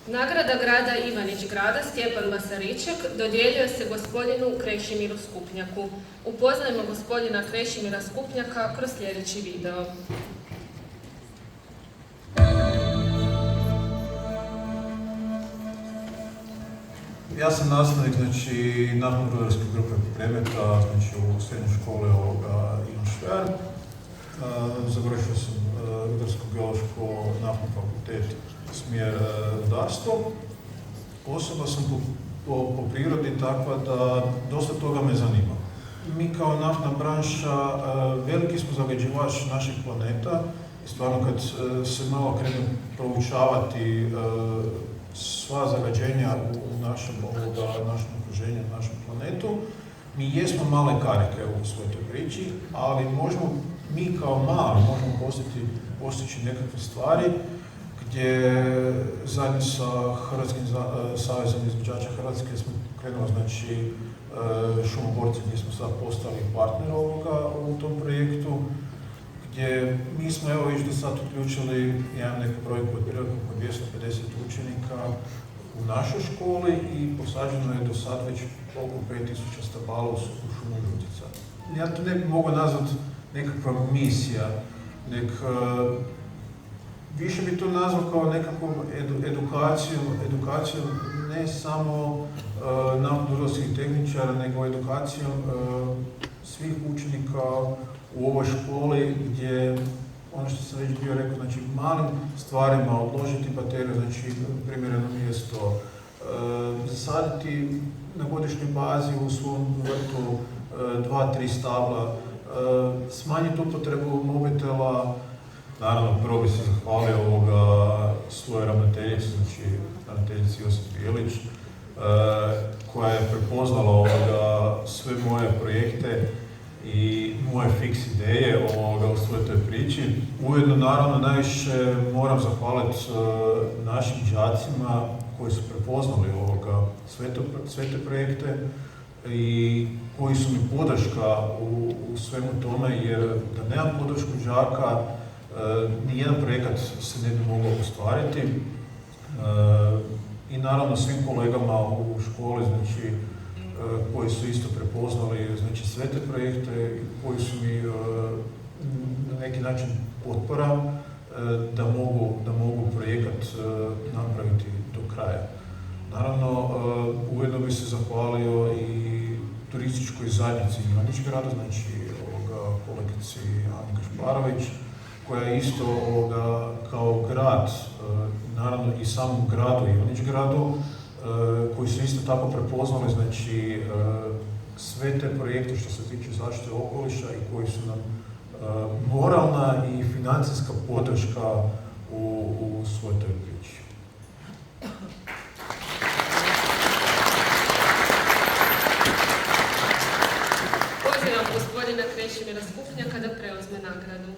Nagrada grada Ivanić Grada Stjepan Masariček dodjeljuje se gospodinu Krešimiru Skupnjaku. Upoznajmo gospodina Krešimira Skupnjaka kroz sljedeći video. Ja sam nastavnik naftno-rudarske grupe predmeta u srednjoj školi Ivan Šver. Završio sam rudarsko-geološko naftni fakultet, smjer rudarstvo. Osoba sam po prirodi takva da dosta toga me zanima. Mi kao naftna branša veliki smo zagađivač našeg planeta i stvarno kad se malo krenu proučavati sva zagađenja u našem okruženju, u našem planetu, mi jesmo male karike u svoj toj priči, ali mi kao mali možemo postići nekakve stvari gdje zajedno sa Hrvatskim savezom izvođača Hrvatske smo krenuli šumoborci gdje smo sad postali partner u tom projektu, gdje mi smo već do sad uključili jedan neki projekt pod oko 250 učenika u našoj školi i posađeno je do sad već oko 5000 stabala u šumu žutica. Ja to ne bi mogao nazvati nekakva misija, više bi to nazvao kao nekakvom edukacijom ne samo naftno-rudarskih tehničara, nego edukacijom svih učenika u ovoj školi gdje, ono što sam već bio rekao, malim stvarima odložiti bateriju, primjereno mjesto, zasaditi na godišnjoj bazi u svom vrtu 2-3 stabla, smanjiti upotrebu mobitela. Naravno, prvo bi se zahvalio svoje ravnateljici, ravnateljici Josip Bijelić, koja je prepoznala sve moje projekte i moje fiks ideje u svojoj toj priči. Ujedno, naravno, najviše moram zahvaliti našim đacima koji su prepoznali sve te projekte i koji su mi podrška u svemu tome, jer da nemam podršku đaka, nijedan projekat se ne bi mogao ostvariti. I naravno svim kolegama u školi koji su isto prepoznali sve te projekte, koji su mi na neki način potpora da mogu projekat napraviti do kraja. Naravno, ujedno bi se zahvalio i turističkoj zajednici Ivanić Grada, kolegici Ani Kašparović, koja je isto kao grad, naravno i samom gradu Ivanić Gradu, koji su isto tako prepoznali sve te projekte što se tiče zaštite okoliša i koji su nam moralna i financijska podrška u svoj toj priči. Pozivam gospodina Krešimira Skupnjaka da preuzme nagradu.